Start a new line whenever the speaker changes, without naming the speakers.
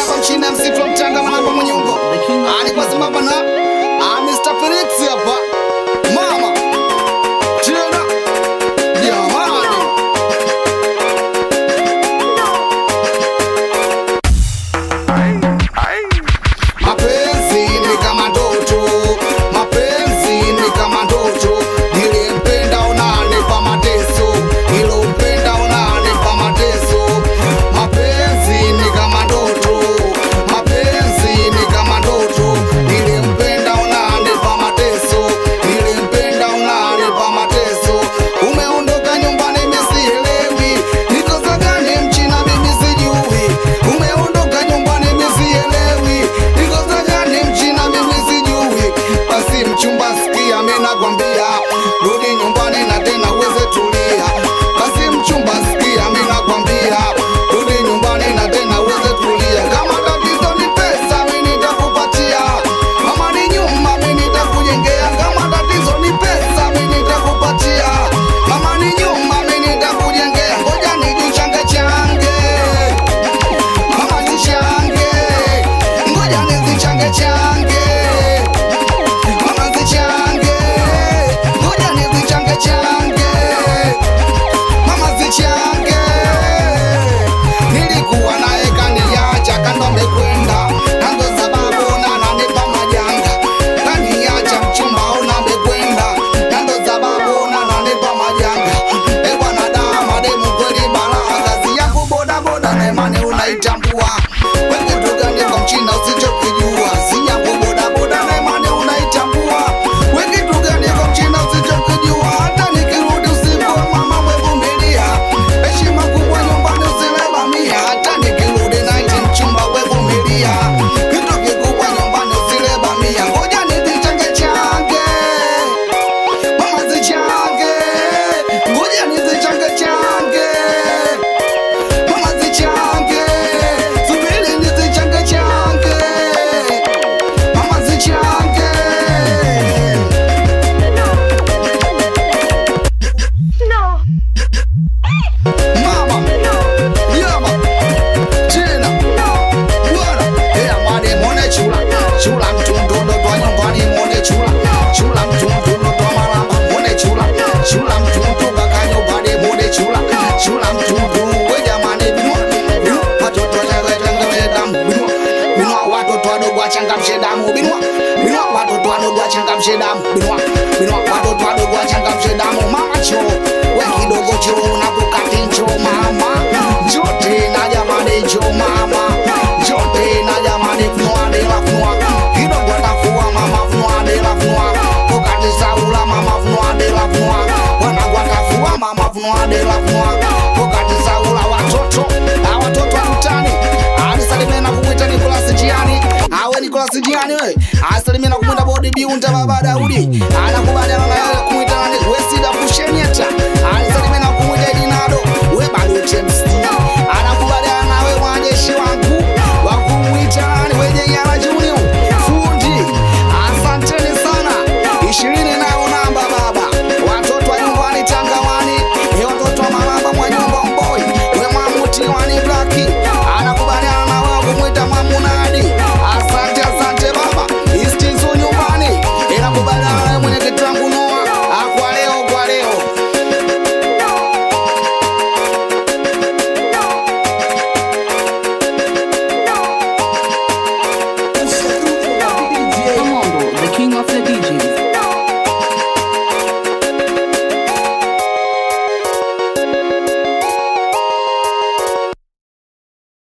hapa mchini msitu wa mchanga manamba mwenye ungo. Ani kwa sababu na Mr. Felix hapa. Mama. Tena. Jamani. Mapenzi ni kama ndoto. Mapenzi ni kama ndoto. Nilipenda unanipa mateso. Nilipenda unanipa mateso. Mapenzi ni kama ndoto. Mapenzi ni kama ndoto. Nilimpenda unanipa mateso. Nilimpenda unanipa mateso. Umeondoka nyumbani mimi sielewi. Nikosa gani mchina mimi sijui. Umeondoka nyumbani mimi sielewi. Nikosa gani mchina mimi sijui. Basi mchumba sikia mimi nakwambia. Rudi nyumbani na tena uweze tulia. Basi mchumba sikia mimi nakwambia. Rudi nyumbani na tena uweze tulia. Kama tatizo ni pesa mimi nitakupatia. Kama ni nyumba mimi nitakujengea. Kama tatizo ni pesa mimi nitakupatia. Kama ni nyumba mimi nitakujengea. Ngoja nijichange change. Mama zichange. Ngoja nizichange change. Mama zichange. Ngoja nizichange change. Mama zichange. Nilikuwa naye kaniacha kando amekwenda. Nando sababu ananipa majanga. Kaniacha mchumba ona amekwenda. Nando sababu ananipa majanga. Bwana dama demu kweli balaa. Kazi yako boda boda na imani unaitambua. Wewe kitu gani kwa mchina usichokijua? Si yako boda boda na imani unaitambua. Wewe kitu gani kwa mchina usichokijua? Hata nikirudi usiku mama wevumilia. Heshima kubwa nyumbani usilevamia. Hata nikirudi night mchumba wevumilia. Kitu kikubwa nyumbani usilevamia. Ngoja nizichange change. Mama zichange. Ngoja nizichange change. Mama zichange. Subiri nizichange change. Mama zichange. Mama. Yama. Tena. Bwana. Amani mwone chula. Chula mtundu ndo kwa nyumbani mwone chula. Chula mtundu ndo kwa malamba mwone chula. Chula mtundu kaka nyumbani mwone chula. Chula mtundu we jamani binwa. Binwa watoto wachanga damu binwa. Binwa watoto wadogo wachangamshe damu binwa. Binwa watoto wadogo wachangamshe damu binwa. Binwa watoto wadogo wachangamshe damu mama cho. We kidogo cho unapokati ncho mama. Jote na jamani ncho mama. Jote na jamani funua de la funua. Kidogo atafua mama funua de la funua. Pokati saula mama funua de la funua. Wana watafua mama funua de la funua. Pokati saula watoto. Watoto wa mtani. Alisalimia na kumwita Nicolas Njiani. Awe Nicolas Njiani we. Alisalimia na kumwita Body Biunta baba Daudi. Anakubaliana na yeye